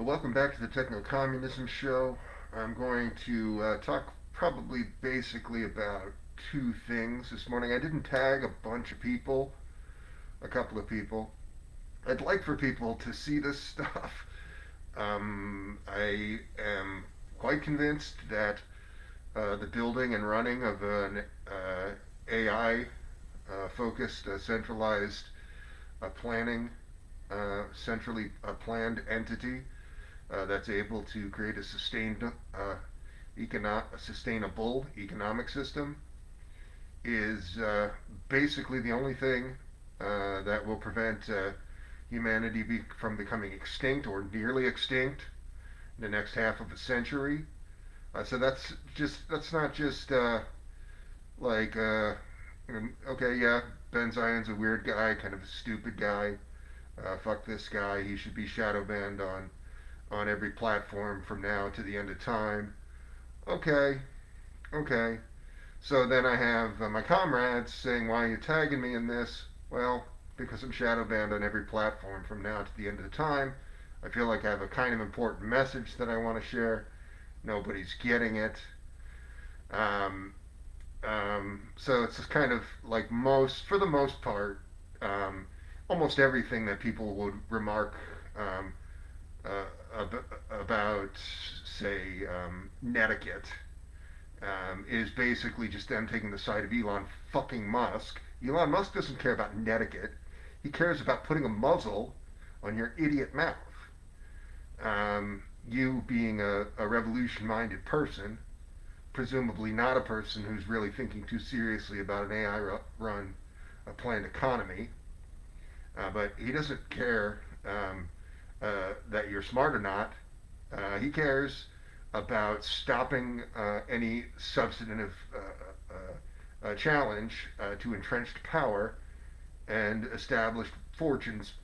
Welcome back to the Techno-Communism Show. I'm going to talk probably basically about two things this morning. I didn't tag a bunch of people, a couple of people. I'd like for people to see this stuff. I am quite convinced that the building and running of an AI focused, centralized planning, centrally planned entity that's able to create a sustainable economic system is basically the only thing that will prevent humanity from becoming extinct or nearly extinct in the next half of a century. So that's not just like okay, yeah, Ben Zion's a weird guy, kind of a stupid guy. Fuck this guy. He should be shadow banned on every platform from now to the end of time. Okay, okay. So then I have my comrades saying, "Why are you tagging me in this?" Well, because I'm shadow banned on every platform from now to the end of the time. I feel like I have a kind of important message that I want to share. Nobody's getting it. Um, so it's just kind of like for the most part, um, almost everything that people would remark um, about, say, netiquette is basically just them taking the side of Elon fucking Musk. Elon Musk doesn't care about netiquette. He cares about putting a muzzle on your idiot mouth. You being a revolution-minded person, presumably not a person who's really thinking too seriously about an AI-run planned economy, but he doesn't care that you're smart or not. He cares about stopping any substantive challenge to entrenched power and established fortunes.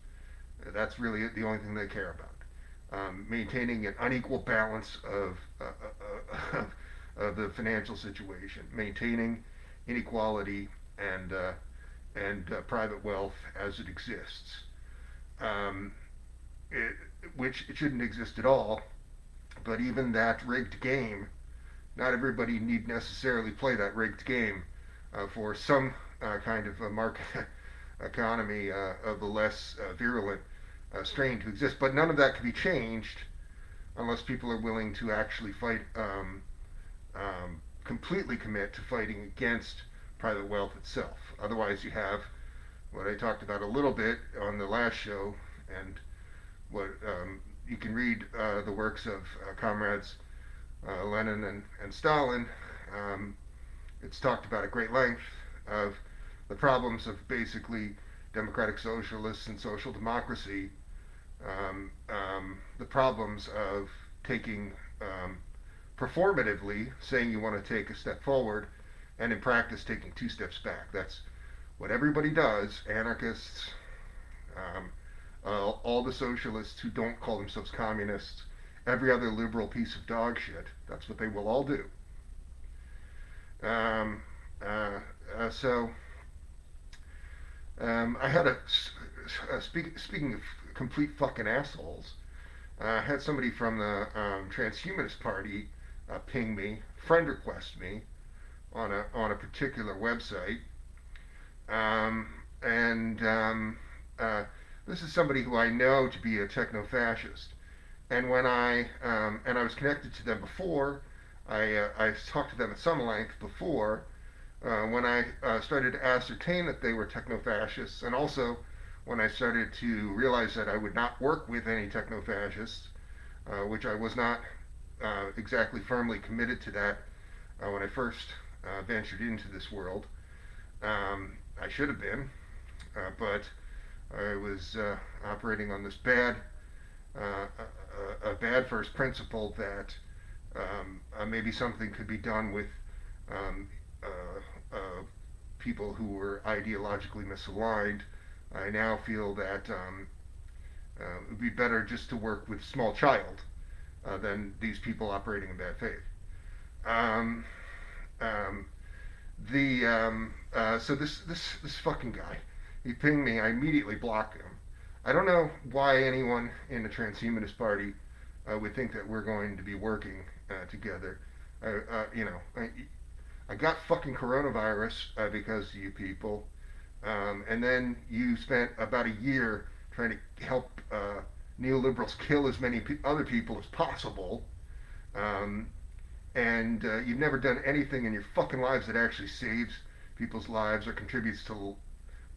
That's really the only thing they care about. Maintaining an unequal balance of the financial situation, maintaining inequality and private wealth as it exists, um, it, which it shouldn't exist at all. But even that rigged game, not everybody need necessarily play that rigged game for some kind of a market economy of the less virulent strain to exist. But none of that can be changed unless people are willing to actually fight, completely commit to fighting against private wealth itself. Otherwise, you have what I talked about a little bit on the last show, and what you can read the works of comrades Lenin and Stalin. Um, it's talked about at great length of the problems of basically democratic socialists and social democracy, the problems of taking performatively saying you want to take a step forward and in practice taking two steps back. That's what everybody does. Anarchists, all the socialists who don't call themselves communists, every other liberal piece of dog shit. That's what they will all do. Um, so I had speaking of complete fucking assholes. I had somebody from the Transhumanist Party ping me, friend request me on a particular website, and this is somebody who I know to be a techno-fascist. And I was connected to them before, I talked to them at some length before, when I started to ascertain that they were techno-fascists, and also when I started to realize that I would not work with any techno-fascists, which I was not exactly firmly committed to that when I first ventured into this world. I should have been, but I was operating on this a bad first principle that maybe something could be done with um, people who were ideologically misaligned. I now feel that it would be better just to work with small child than these people operating in bad faith. Um, um, so this fucking guy, he pinged me. I immediately blocked him. I don't know why anyone in the transhumanist party would think that we're going to be working together. You know, I got fucking coronavirus because of you people, and then you spent about a year trying to help neoliberals kill as many other people as possible. Um, and you've never done anything in your fucking lives that actually saves people's lives or contributes to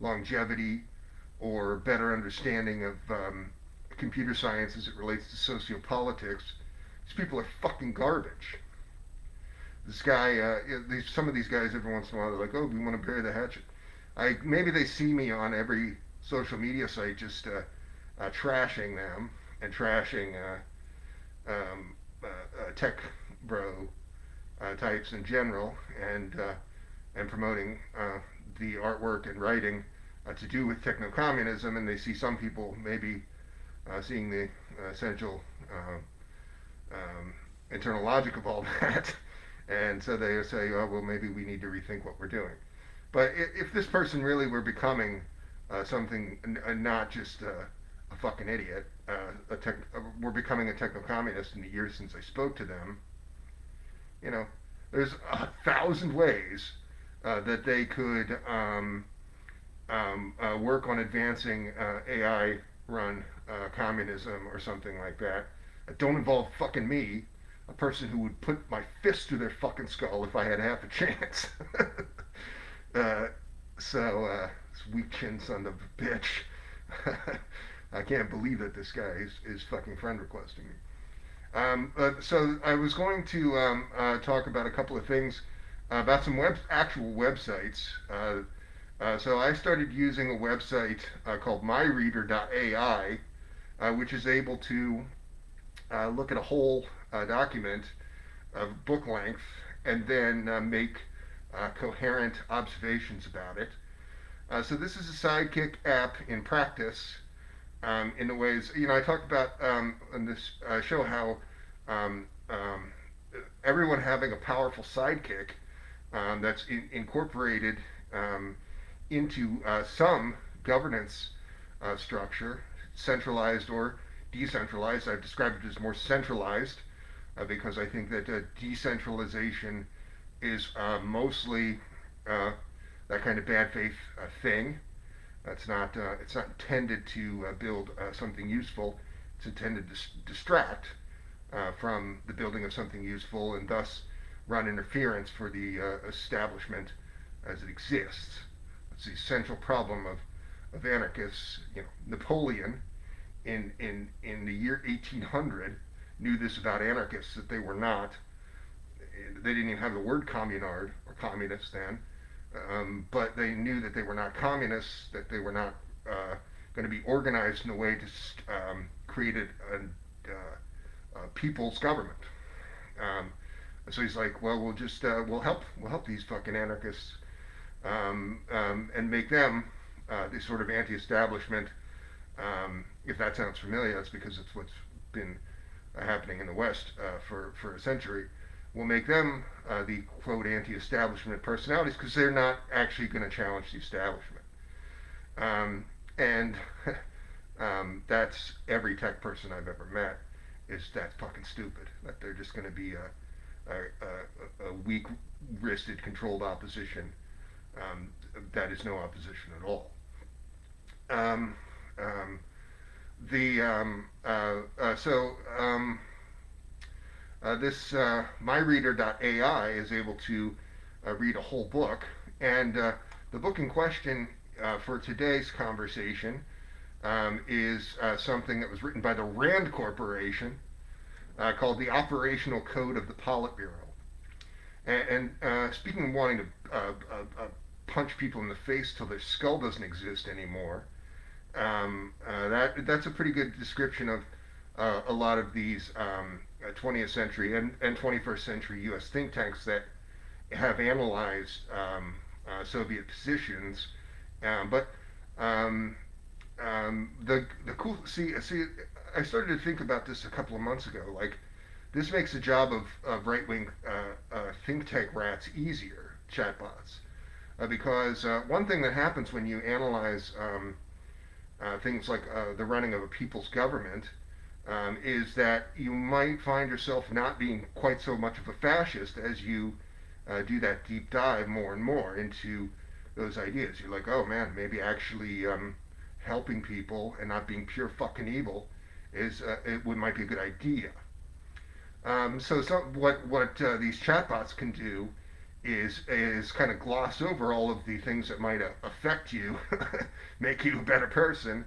longevity or better understanding of computer science as it relates to sociopolitics. These people are fucking garbage. This guy, some of these guys, every once in a while, they're like, "Oh, we want to bury the hatchet." Maybe they see me on every social media site just trashing them and trashing tech bro types in general, and promoting the artwork and writing to do with techno communism, and they see some people maybe seeing the essential internal logic of all that, and so they say, "Oh, well, maybe we need to rethink what we're doing." But if this person really were becoming something, not just a fucking idiot, were becoming a techno communist in the years since I spoke to them, you know, there's 1,000 ways that they could work on advancing AI run communism or something like that. Don't involve fucking me, a person who would put my fist through their fucking skull if I had half a chance. uh, this weak chin son of a bitch. I can't believe that this guy is fucking friend requesting me. So I was going to talk about a couple of things about some actual websites. So I started using a website called myreader.ai, which is able to look at a whole document of book length and then make coherent observations about it. So this is a sidekick app in practice, in the ways, I talked about in this show how um, um, everyone having a powerful sidekick that's incorporated into some governance structure, centralized or decentralized. I've described it as more centralized because I think that decentralization is mostly that kind of bad faith thing. It's not intended to build something useful. It's intended to distract from the building of something useful and thus run interference for the establishment as it exists. It's the essential problem of anarchists. Napoleon in the year 1800 knew this about anarchists, that they were not. They didn't even have the word communard or communist then, but they knew that they were not communists, that they were not going to be organized in a way to create a people's government. Um, so he's like, well, we'll help these fucking anarchists and make them this sort of anti-establishment. If that sounds familiar, that's because it's what's been happening in the West for a century. We'll make them the quote anti-establishment personalities because they're not actually going to challenge the establishment. And that's every tech person I've ever met is that fucking stupid. That they're just going to be a weak-wristed, controlled opposition that is no opposition at all. Um, um, the so This myreader.ai is able to read a whole book, and the book in question for today's conversation is something that was written by the Rand Corporation called The Operational Code of the Politburo. And speaking of wanting to punch people in the face till their skull doesn't exist anymore, that's a pretty good description of a lot of these 20th century and 21st century U.S. think tanks that have analyzed Soviet positions. But the cool see I started to think about this a couple of months ago. Like, this makes the job of right wing think tank rats easier, chatbots, because one thing that happens when you analyze things like the running of a people's government is that you might find yourself not being quite so much of a fascist as you do that deep dive more and more into those ideas. You're like, oh man, maybe actually helping people and not being pure fucking evil is might be a good idea. What these chatbots can do is kind of gloss over all of the things that might affect you, make you a better person,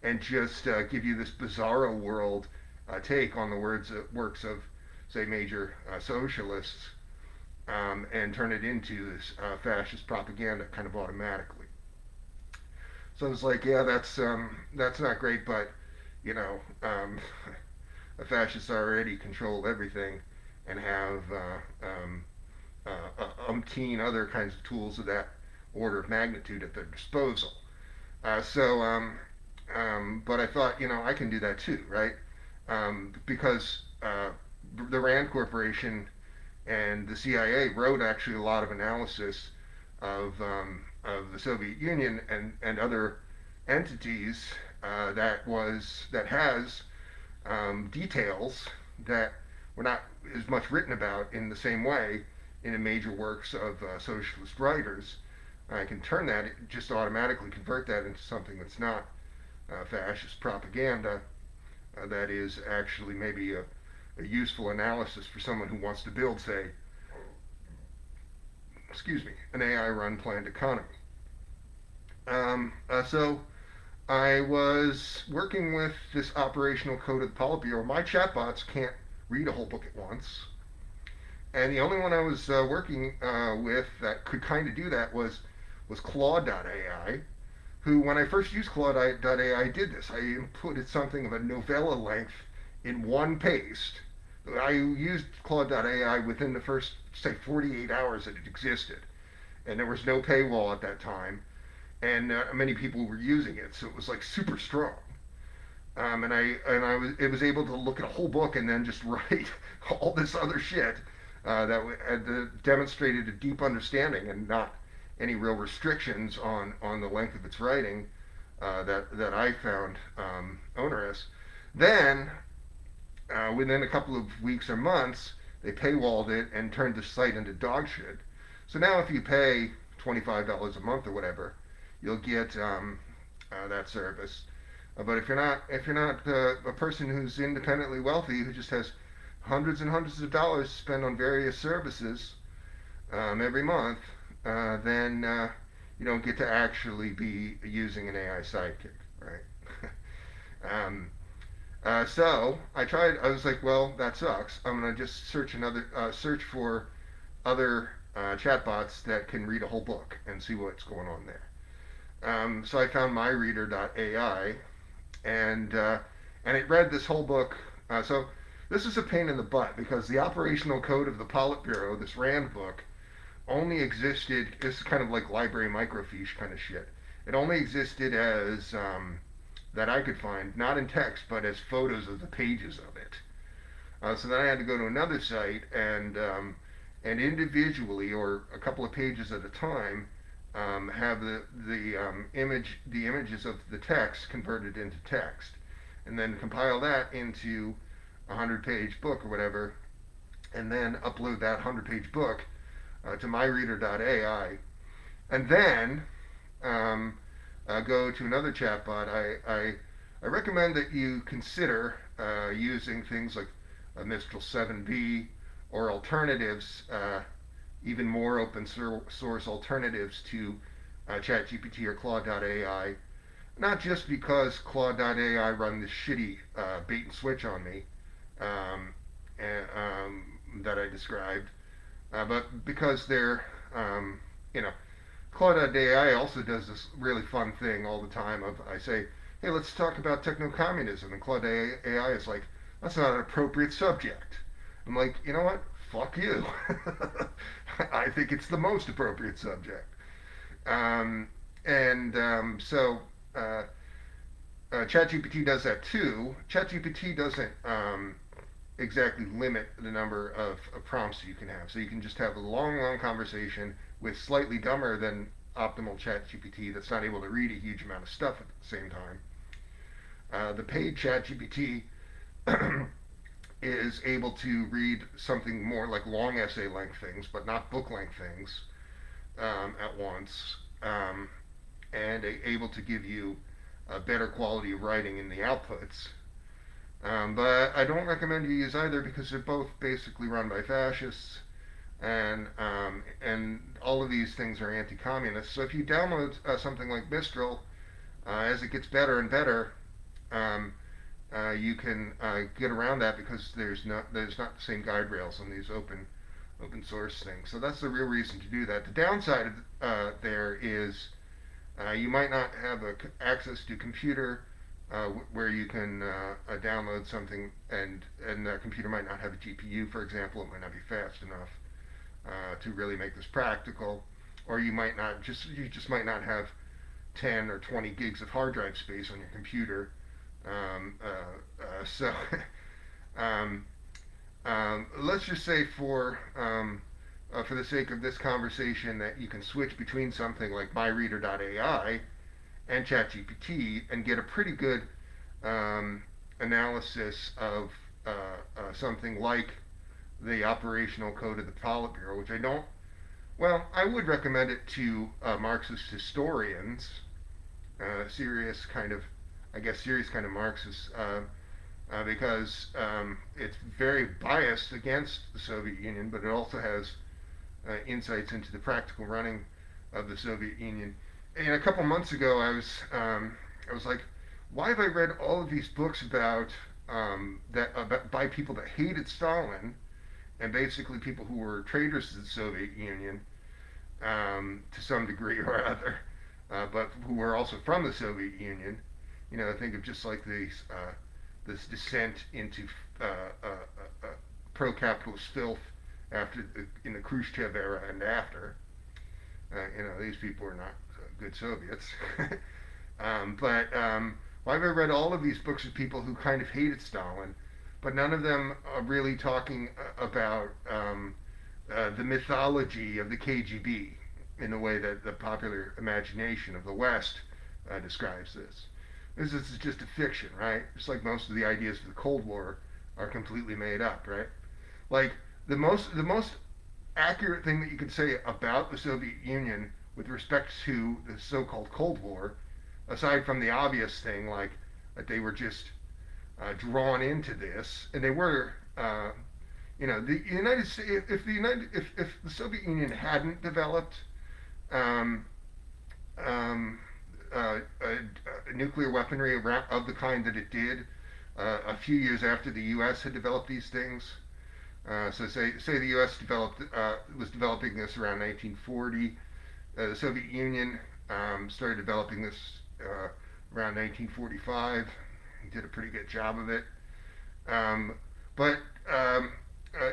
and just give you this bizarro world take on the works of, say, major socialists, and turn it into this fascist propaganda kind of automatically. So it's like, yeah, that's not great, but you know, the fascists already control everything and have umpteen other kinds of tools of that order of magnitude at their disposal. But I thought, I can do that too, right? Because the Rand Corporation and the CIA wrote actually a lot of analysis of the Soviet Union and other entities that has details that were not as much written about in the same way in the major works of socialist writers. I can turn that, just automatically convert that into something that's not fascist propaganda, that is actually maybe a useful analysis for someone who wants to build, say, an AI run planned economy. So I was working with this operational code of the Politburo. My chatbots can't read a whole book at once. And the only one I was working with that could kind of do that was Claude.ai, who, when I first used Claude.ai, did this. I inputted something of a novella length in one paste. I used Claude.ai within the first, say, 48 hours that it existed. And there was no paywall at that time. And many people were using it, so it was like super strong. It was able to look at a whole book and then just write all this other shit that demonstrated a deep understanding and not any real restrictions on the length of its writing that I found onerous. Then, within a couple of weeks or months, they paywalled it and turned the site into dog shit. So now, if you pay $25 a month or whatever, you'll get that service. But if you're not a person who's independently wealthy, who just has hundreds and hundreds of dollars to spend on various services every month, then you don't get to actually be using an AI sidekick, right? So I tried. I was like, well, that sucks. I'm gonna just search for other chatbots that can read a whole book and see what's going on there. So I found myreader.ai, and it read this whole book. So this is a pain in the butt because the operational code of the Politburo, this Rand book, only existed. This is kind of like library microfiche kind of shit. It only existed as that I could find, not in text, but as photos of the pages of it. So then I had to go to another site and individually, or a couple of pages at a time, have the images of the text converted into text, and then compile that into a 100-page book or whatever, and then upload that 100-page book to myreader.ai, and then go to another chatbot. I recommend that you consider using things like Mistral 7B or alternatives, even more open source alternatives to ChatGPT or Claude.ai. Not just because Claude.ai run this shitty bait and switch on me that I described, but because they're, you know, Claude.ai also does this really fun thing all the time of, I say, hey, let's talk about techno-communism, and Claude.ai is like, that's not an appropriate subject. I'm like, you know what? Fuck you. I think it's the most appropriate subject. So ChatGPT does that too. ChatGPT doesn't exactly limit the number of prompts you can have. So you can just have a long, long conversation with slightly dumber than optimal ChatGPT that's not able to read a huge amount of stuff at the same time. The paid ChatGPT is able to read something more like long essay length things, but not book length things at once, and able to give you a better quality of writing in the outputs. But I don't recommend you use either because they're both basically run by fascists, and all of these things are anti-communist. So if you download something like Mistral, as it gets better and better, um, you can get around that because there's not the same guide rails on these open source things. So that's the real reason to do that. The downside of, there is you might not have access to computer where you can download something, and the computer might not have a GPU, for example. It might not be fast enough to really make this practical, or you just might not have 10 or 20 gigs of hard drive space on your computer. So um, let's just say for the sake of this conversation that you can switch between something like myreader.ai and ChatGPT and get a pretty good analysis of something like the operational code of the Politburo, which I don't. Well, I would recommend it to Marxist historians, serious kind of, I guess, serious kind of Marxists, because it's very biased against the Soviet Union, but it also has insights into the practical running of the Soviet Union. And a couple months ago, I was like, why have I read all of these books about by people that hated Stalin and basically people who were traitors to the Soviet Union to some degree or other, but who were also from the Soviet Union. You know, think of just like this descent into uh, uh, pro-capitalist filth in the Khrushchev era and after. You know, these people are not good Soviets. But well, I've read all of these books of people who kind of hated Stalin, but none of them are really talking about the mythology of the KGB in the way that the popular imagination of the West describes this. This is just a fiction, right? Just like most of the ideas of the Cold War are completely made up, right? Like the most accurate thing that you could say about the Soviet Union with respect to the so-called Cold War, aside from the obvious thing like that they were just drawn into this, and they were. You know, the United States. If the Soviet Union hadn't developed um, um, nuclear weaponry of the kind that it did a few years after the U.S. had developed these things. So say the U.S. was developing this around 1940. The Soviet Union started developing this around 1945. Did a pretty good job of it. But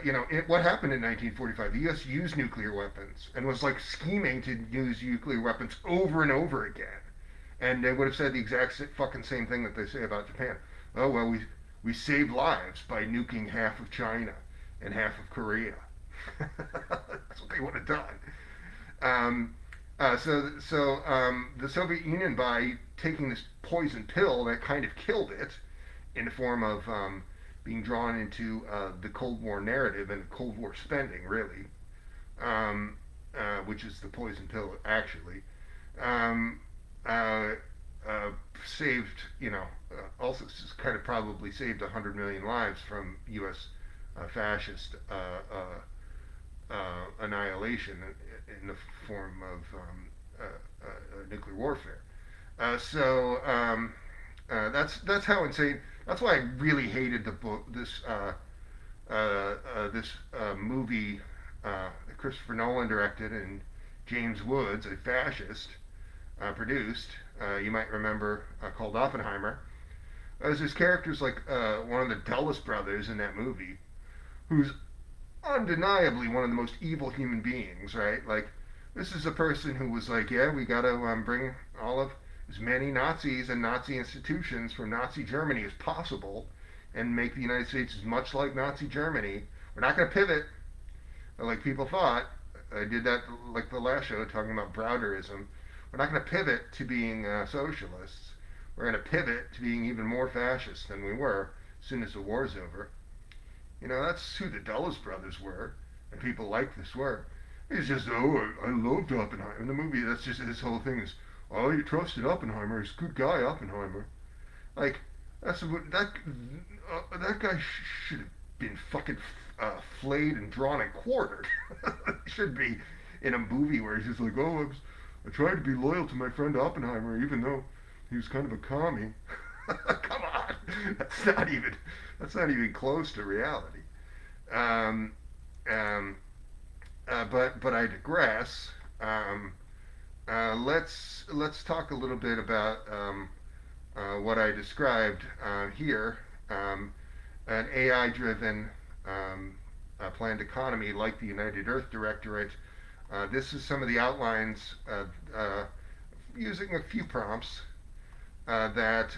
you know, what happened in 1945? The U.S. used nuclear weapons and was like scheming to use nuclear weapons over and over again. And they would have said the exact fucking same thing that they say about Japan. Oh well, we saved lives by nuking half of China and half of Korea. That's what they would have done. The Soviet Union, by taking this poison pill that kind of killed it in the form of being drawn into the Cold War narrative and Cold War spending, really, which is the poison pill actually, um, uh, saved, you know, also kind of probably saved 100 million lives from U.S. Fascist annihilation in the form of nuclear warfare. That's how insane. That's why I really hated the book. This movie that Christopher Nolan directed and James Woods, a fascist, produced. You might remember called Oppenheimer. There's this character's like one of the Dulles brothers in that movie, who's undeniably one of the most evil human beings, right? Like, this is a person who was like, yeah, we got to bring all of as many Nazis and Nazi institutions from Nazi Germany as possible and make the United States as much like Nazi Germany. We're not going to pivot like people thought. I did that like the last show talking about Browderism. We're not going to pivot to being socialists. We're going to pivot to being even more fascist than we were. as soon as the war's over. That's who the Dulles brothers were, and people like this were. It's just, oh, I loved Oppenheimer. In the movie, that's just his whole thing is, oh, you trusted Oppenheimer. He's a good guy, Oppenheimer. Like, that guy should have been fucking flayed and drawn and quartered. Should be in a movie where he's just like, oh, I tried to be loyal to my friend Oppenheimer, even though he was kind of a commie. Come on, that's not even close to reality. Um, um, but I digress. Let's talk a little bit about what I described here, an AI-driven planned economy like the United Earth Directorate. This is some of the outlines using a few prompts that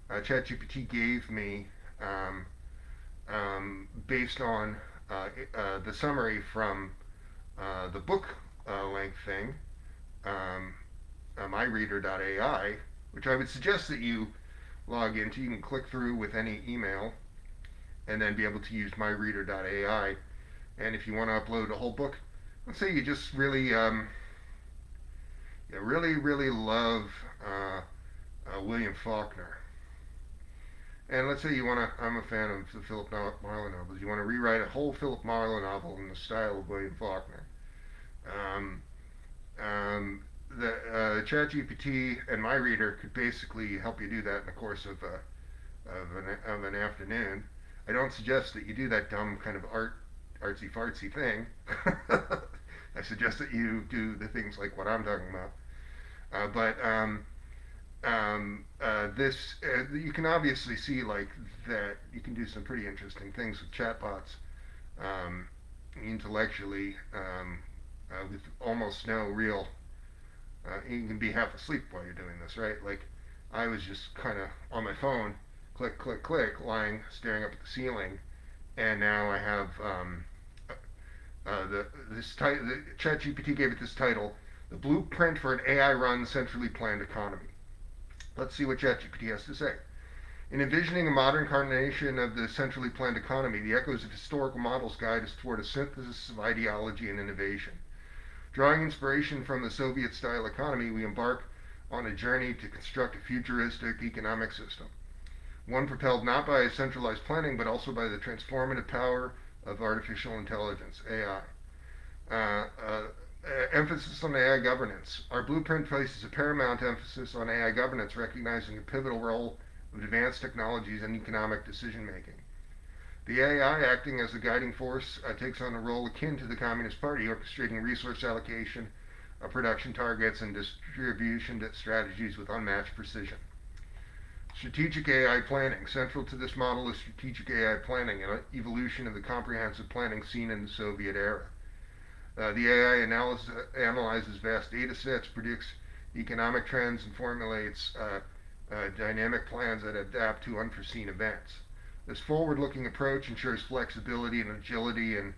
ChatGPT gave me based on the summary from the book length thing, um, myreader.ai, which I would suggest that you log into. You can click through with any email and then be able to use myreader.ai. And if you want to upload a whole book, let's say you just really love William Faulkner. And let's say I'm a fan of the Philip Marlowe novels. You want to rewrite a whole Philip Marlowe novel in the style of William Faulkner. Um, the ChatGPT and MyReader could basically help you do that in the course of an afternoon. I don't suggest that you do that dumb kind of artsy fartsy thing. I suggest that you do the things like what I'm talking about. But this you can obviously see like that you can do some pretty interesting things with chatbots intellectually with almost no real. You can be half asleep while you're doing this, right? Like I was just kind of on my phone, click, click, click, lying, staring up at the ceiling, and now I have the ChatGPT gave it this title: "The Blueprint for an AI-Run Centrally Planned Economy." Let's see what ChatGPT has to say. In envisioning a modern incarnation of the centrally planned economy, the echoes of historical models guide us toward a synthesis of ideology and innovation. Drawing inspiration from the Soviet-style economy, we embark on a journey to construct a futuristic economic system, one propelled not by centralized planning, but also by the transformative power of artificial intelligence, AI. Emphasis on AI governance. Our blueprint places a paramount emphasis on AI governance, recognizing the pivotal role of advanced technologies in economic decision making. The AI, acting as a guiding force, takes on a role akin to the Communist Party, orchestrating resource allocation, production targets, and distribution strategies with unmatched precision. Strategic AI planning. Central to this model is strategic AI planning, an evolution of the comprehensive planning seen in the Soviet era. The AI analyzes vast data sets, predicts economic trends, and formulates dynamic plans that adapt to unforeseen events. This forward-looking approach ensures flexibility and agility in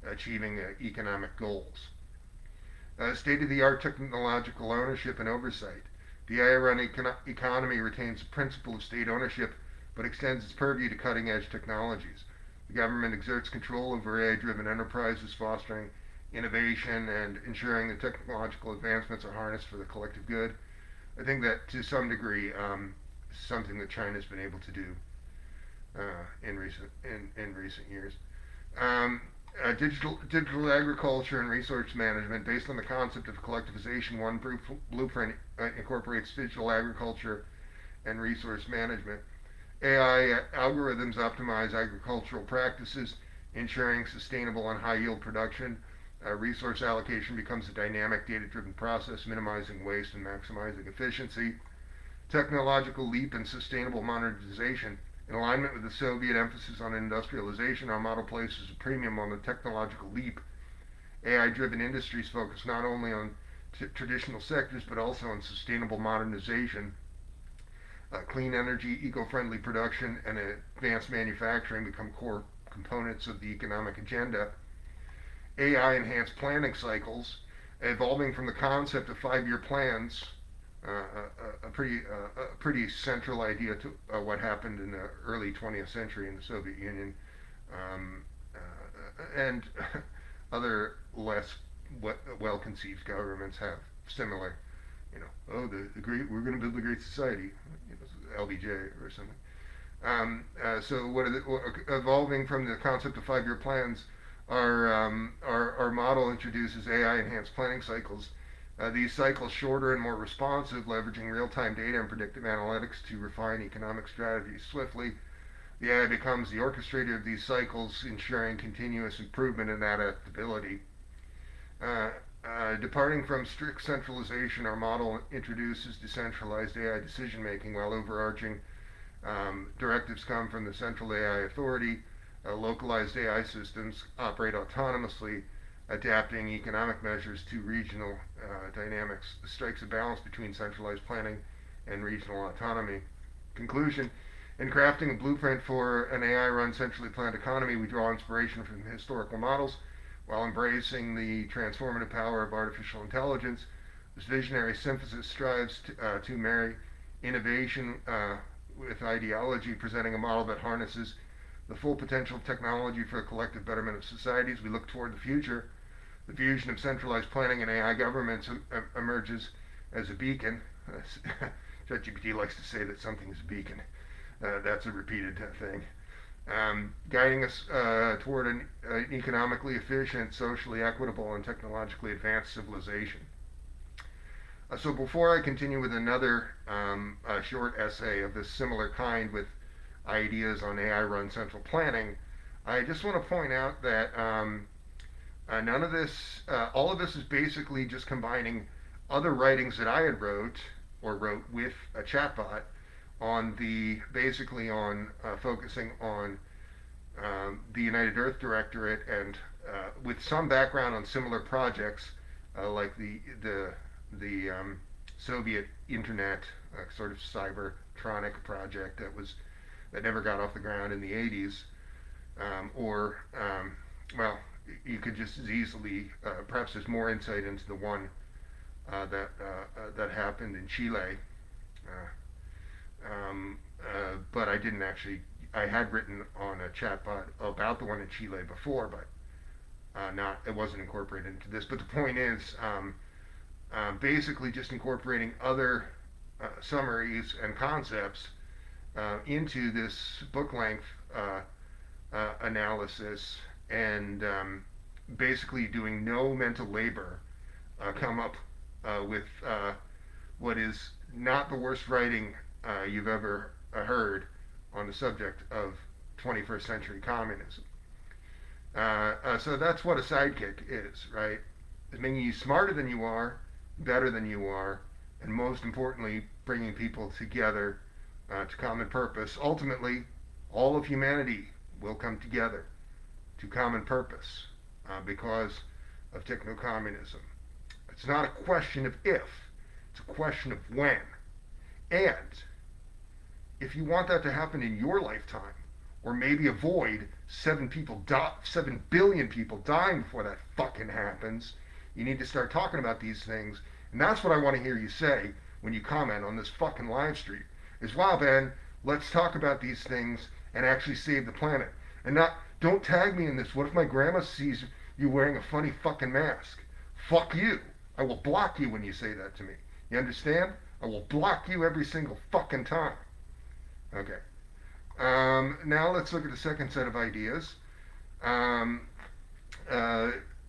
achieving economic goals. State-of-the-art technological ownership and oversight. The AI-run economy retains the principle of state ownership, but extends its purview to cutting-edge technologies. The government exerts control over AI-driven enterprises, fostering innovation and ensuring that technological advancements are harnessed for the collective good. I think that to some degree, is something that China's been able to do in recent years. Digital agriculture and resource management, based on the concept of collectivization, one blueprint incorporates digital agriculture and resource management. AI algorithms optimize agricultural practices, ensuring sustainable and high yield production. Resource allocation becomes a dynamic, data-driven process, minimizing waste and maximizing efficiency. Technological leap and sustainable modernization. In alignment with the Soviet emphasis on industrialization, our model places a premium on the technological leap. AI-driven industries focus not only on traditional sectors, but also on sustainable modernization. Clean energy, eco-friendly production, and advanced manufacturing become core components of the economic agenda. AI enhanced planning cycles, evolving from the concept of 5-year plans a pretty central idea to what happened in the early 20th century in the Soviet Union, and other less well-conceived governments have similar, the great, we're going to build the great society, LBJ or something. So evolving from the concept of 5-year plans, our model introduces AI enhanced planning cycles. These cycles shorter and more responsive, leveraging real-time data and predictive analytics to refine economic strategies swiftly. The AI becomes the orchestrator of these cycles, ensuring continuous improvement and adaptability. Departing from strict centralization, our model introduces decentralized AI decision making, while overarching directives come from the central AI authority. Localized AI systems operate autonomously, adapting economic measures to regional dynamics. This strikes a balance between centralized planning and regional autonomy. Conclusion: in crafting a blueprint for an AI-run, centrally planned economy, we draw inspiration from historical models while embracing the transformative power of artificial intelligence. This visionary synthesis strives to marry innovation with ideology, presenting a model that harnesses the full potential of technology for the collective betterment of societies. We look toward the future. The fusion of centralized planning and AI governments emerges as a beacon. ChatGPT likes to say that something is a beacon. That's a repeated thing. Guiding us toward an economically efficient, socially equitable, and technologically advanced civilization. So before I continue with another short essay of this similar kind with ideas on AI-run central planning, I just want to point out that none of this, all of this is basically just combining other writings that I had wrote with a chatbot on basically on focusing on the United Earth Directorate, and with some background on similar projects like the Soviet Internet sort of cybertronic project that never got off the ground in the 80s, well, you could just as easily perhaps there's more insight into the one that happened in Chile. But I didn't actually. I had written on a chatbot about the one in Chile before, but it wasn't incorporated into this. But the point is, basically just incorporating other summaries and concepts into this book-length analysis, and basically doing no mental labor, come up with what is not the worst writing you've ever heard on the subject of 21st century communism. So that's what a sidekick is, right? It's making you smarter than you are, better than you are, and most importantly, bringing people together to common purpose. Ultimately, all of humanity will come together to common purpose because of techno-communism. It's not a question of if, it's a question of when. And if you want that to happen in your lifetime, or maybe avoid 7 billion people dying before that fucking happens, you need to start talking about these things. And that's what I want to hear you say when you comment on this fucking live stream. Is, wow, Ben, let's talk about these things and actually save the planet. And don't tag me in this. What if my grandma sees you wearing a funny fucking mask? Fuck you. I will block you when you say that to me. You understand? I will block you every single fucking time. Okay. Now let's look at the second set of ideas.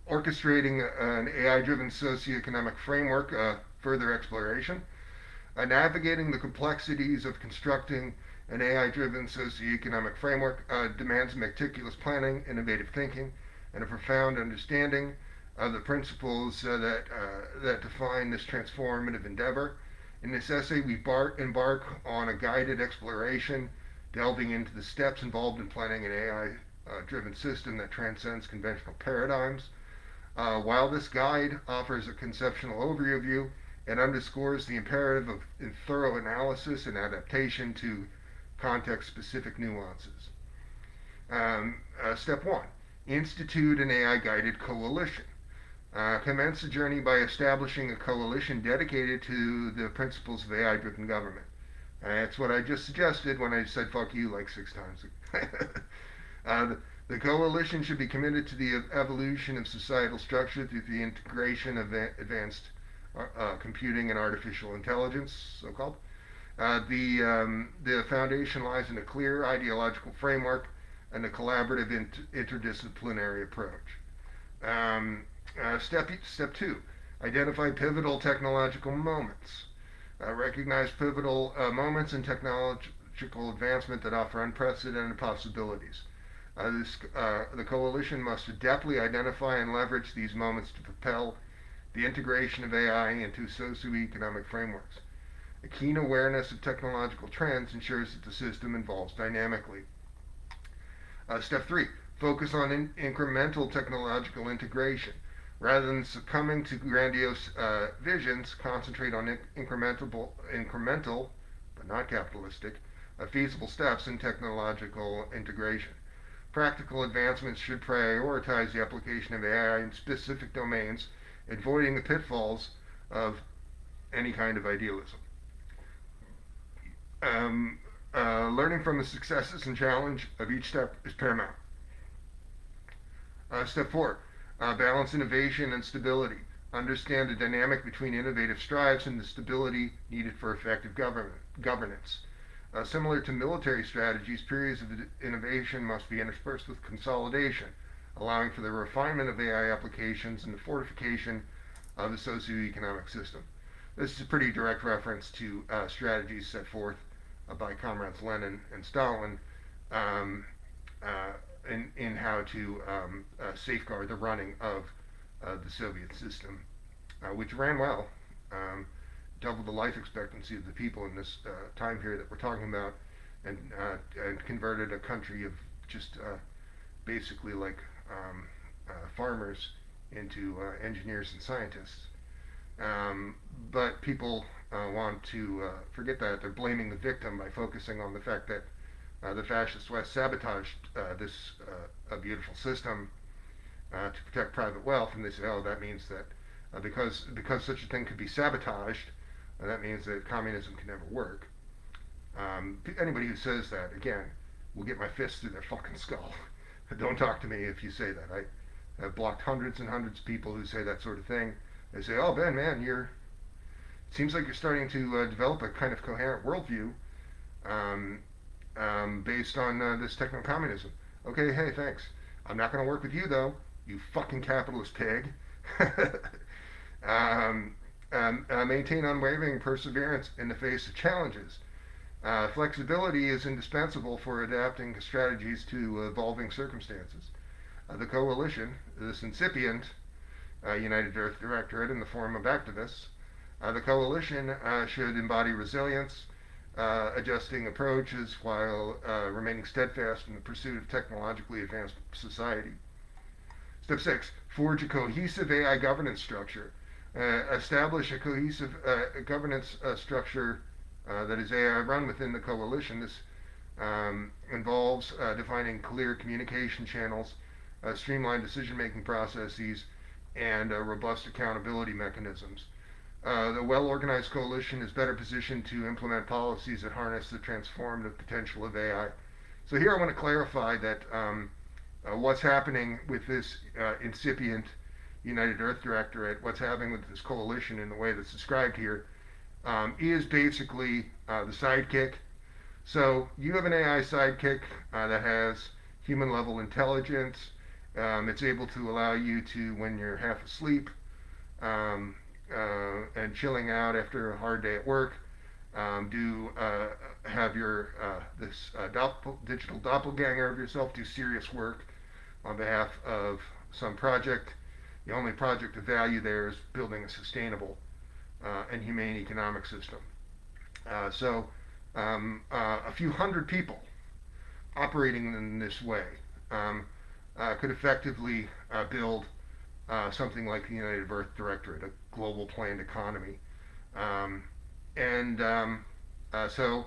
Orchestrating an AI-driven socioeconomic framework, further exploration. Navigating the complexities of constructing an AI-driven socioeconomic framework demands meticulous planning, innovative thinking, and a profound understanding of the principles that define this transformative endeavor. In this essay, we embark on a guided exploration, delving into the steps involved in planning an AI-driven system that transcends conventional paradigms. While this guide offers a conceptual overview, it underscores the imperative of thorough analysis and adaptation to context-specific nuances. Step 1. Institute an AI-guided coalition. Commence the journey by establishing a coalition dedicated to the principles of AI-driven government. That's what I just suggested when I said "fuck you" like 6 times. The coalition should be committed to the evolution of societal structure through the integration of advanced computing and artificial intelligence, so-called. The foundation lies in a clear ideological framework and a collaborative interdisciplinary approach. Step two, identify pivotal technological moments. Recognize pivotal moments in technological advancement that offer unprecedented possibilities. The coalition must adeptly identify and leverage these moments to propel the integration of AI into socioeconomic frameworks. A keen awareness of technological trends ensures that the system evolves dynamically. Step three, focus on incremental technological integration. Rather than succumbing to grandiose visions, concentrate on incremental, but not capitalistic, feasible steps in technological integration. Practical advancements should prioritize the application of AI in specific domains, avoiding the pitfalls of any kind of idealism. Learning from the successes and challenge of each step is paramount. Step four, balance innovation and stability. Understand the dynamic between innovative strides and the stability needed for effective governance. Similar to military strategies, periods of innovation must be interspersed with consolidation, allowing for the refinement of AI applications and the fortification of the socioeconomic system. This is a pretty direct reference to strategies set forth by comrades Lenin and Stalin um, in how to safeguard the running of the Soviet system, which ran well. Doubled the life expectancy of the people in this time period that we're talking about, and converted a country of just basically like farmers into engineers and scientists. But people want to forget that. They're blaming the victim by focusing on the fact that the fascist West sabotaged this beautiful system to protect private wealth, and they say, "Oh, that means that because such a thing could be sabotaged, that means that communism can never work." Anybody who says that, again, will get my fist through their fucking skull. Don't talk to me if you say that. I've blocked hundreds and hundreds of people who say that sort of thing. They say, "Oh, Ben, man, seems like you're starting to develop a kind of coherent worldview um, based on this techno-communism." Okay, hey, thanks. I'm not going to work with you, though, you fucking capitalist pig. Maintain unwavering perseverance in the face of challenges. Flexibility is indispensable for adapting strategies to evolving circumstances. The coalition, this incipient United Earth Directorate in the form of activists, the coalition should embody resilience, adjusting approaches while remaining steadfast in the pursuit of technologically advanced society. Step six, forge a cohesive AI governance structure. Establish a cohesive governance structure that is AI run within the coalition. This involves defining clear communication channels, streamlined decision-making processes, and robust accountability mechanisms. The well-organized coalition is better positioned to implement policies that harness the transformative potential of AI. So here I want to clarify that what's happening with this incipient United Earth Directorate, what's happening with this coalition in the way that's described here, is basically the sidekick. So you have an AI sidekick that has human level intelligence. It's able to allow you to, when you're half asleep and chilling out after a hard day at work, have your this digital doppelganger of yourself do serious work on behalf of some project. The only project of value there is building a sustainable and humane economic system. A few hundred people operating in this way could effectively build something like the United Earth Directorate, a global planned economy. And so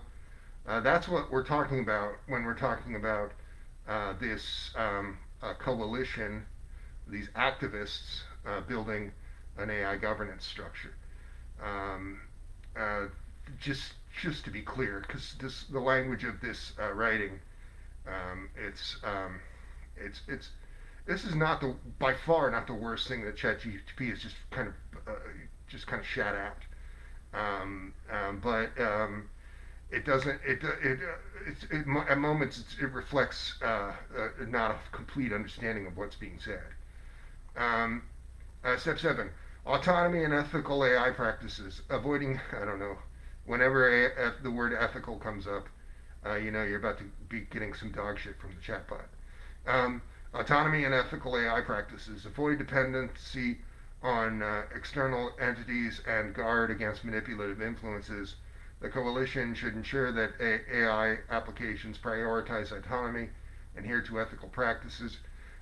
That's what we're talking about when we're talking about this coalition, these activists building an AI governance structure. Um, uh, just just to be clear, because the language of this writing, um, it's um, it's this is not the by far not the worst thing that ChatGPT is just kind of shat out. But it doesn't at moments it reflects not a complete understanding of what's being said. Um, Step 7: autonomy and ethical AI practices. Avoiding, I don't know, whenever the word ethical comes up, you know you're about to be getting some dog shit from the chatbot. Um, Autonomy and ethical AI practices. Avoid dependency on external entities and guard against manipulative influences. The coalition should ensure that AI applications prioritize autonomy, adhere to ethical practices.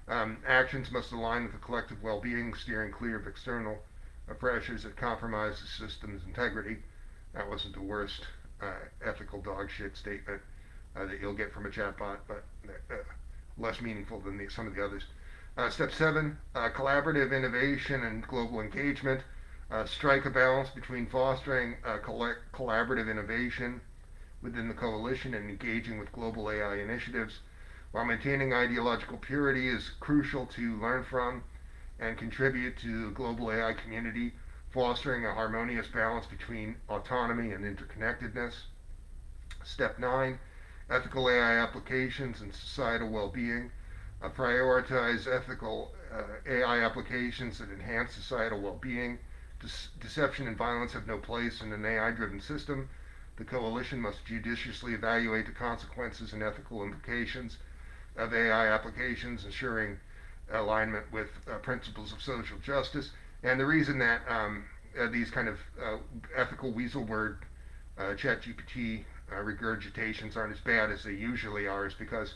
Actions must align with the collective well-being, steering clear of external pressures that compromise the system's integrity. That wasn't the worst ethical dog shit statement that you'll get from a chatbot, but less meaningful than some of the others. Step 7: collaborative innovation and global engagement. Strike a balance between fostering collaborative innovation within the coalition and engaging with global AI initiatives, while maintaining ideological purity is crucial to learn from and contribute to the global AI community, fostering a harmonious balance between autonomy and interconnectedness. Step 9: ethical AI applications and societal well-being. Prioritize ethical AI applications that enhance societal well-being. Deception and violence have no place in an AI-driven system. The coalition must judiciously evaluate the consequences and ethical implications of AI applications, ensuring alignment with principles of social justice. And the reason that these kind of ethical weasel word ChatGPT regurgitations aren't as bad as they usually are is because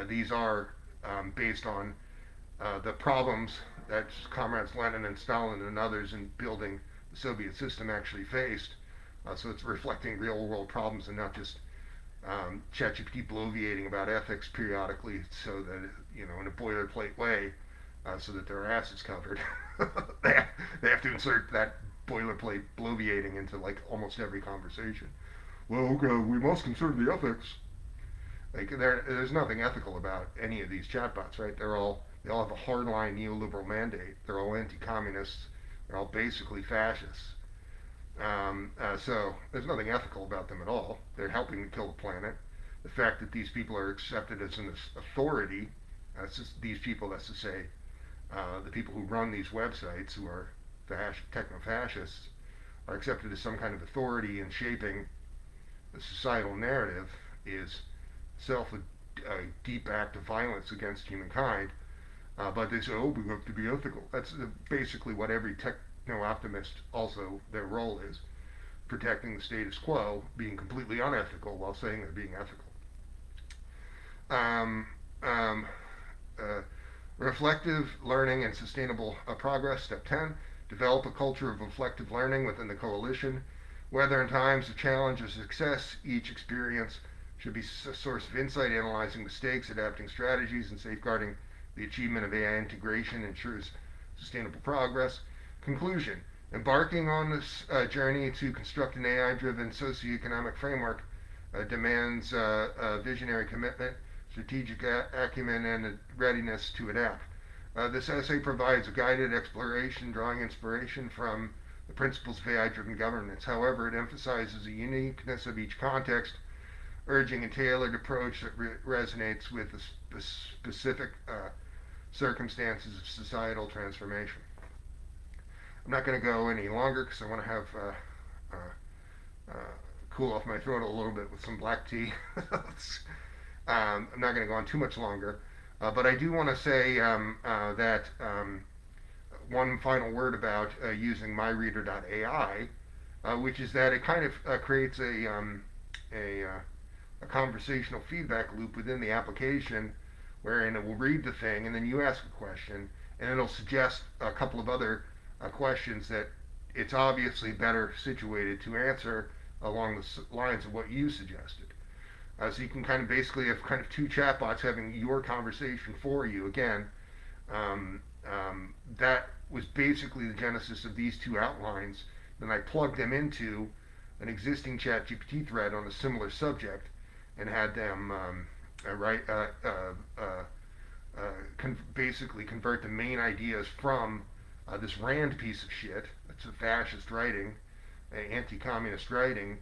these are based on the problems that comrades Lenin and Stalin and others in building the Soviet system actually faced. So it's reflecting real world problems and not just ChatGPT bloviating about ethics periodically, so that you know in a boilerplate way, so that their ass is covered. They have to insert that boilerplate bloviating into like almost every conversation. Well, okay, we must consider the ethics. Like there's nothing ethical about any of these chatbots, right? They all have a hardline neoliberal mandate. They're all anti-communists. They're all basically fascists. So there's nothing ethical about them at all. They're helping to kill the planet. The fact that these people are accepted as an authority, that's just these people, that's to say, the people who run these websites, who are techno-fascists, are accepted as some kind of authority in shaping the societal narrative, is itself a deep act of violence against humankind. But they say, oh, we have to be ethical. That's basically what every techno-optimist also, their role is, protecting the status quo, being completely unethical while saying they're being ethical. Um, um, uh, Reflective learning and sustainable progress. Step 10: develop a culture of reflective learning within the coalition. Whether in times of challenge or success, each experience should be a source of insight, analyzing mistakes, adapting strategies, and safeguarding the achievement of AI integration ensures sustainable progress. Conclusion: embarking on this journey to construct an AI-driven socioeconomic framework demands visionary commitment, strategic acumen, and a readiness to adapt. This essay provides a guided exploration, drawing inspiration from the principles of AI-driven governance. However, it emphasizes the uniqueness of each context, urging a tailored approach that resonates with the specific circumstances of societal transformation. I'm not going to go any longer because I want to have cool off my throat a little bit with some black tea. I'm not going to go on too much longer, but I do want to say that one final word about using myreader.ai, which is that it kind of creates a conversational feedback loop within the application, wherein it will read the thing and then you ask a question, and it'll suggest a couple of other questions that it's obviously better situated to answer along the lines of what you suggested. So you can kind of basically have kind of two chatbots having your conversation for you. Again, that was basically the genesis of these two outlines. Then I plugged them into an existing ChatGPT thread on a similar subject and had them write basically convert the main ideas from this Rand piece of shit. It's a fascist writing, anti-communist writing,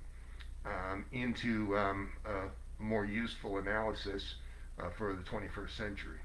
into a more useful analysis for the 21st century.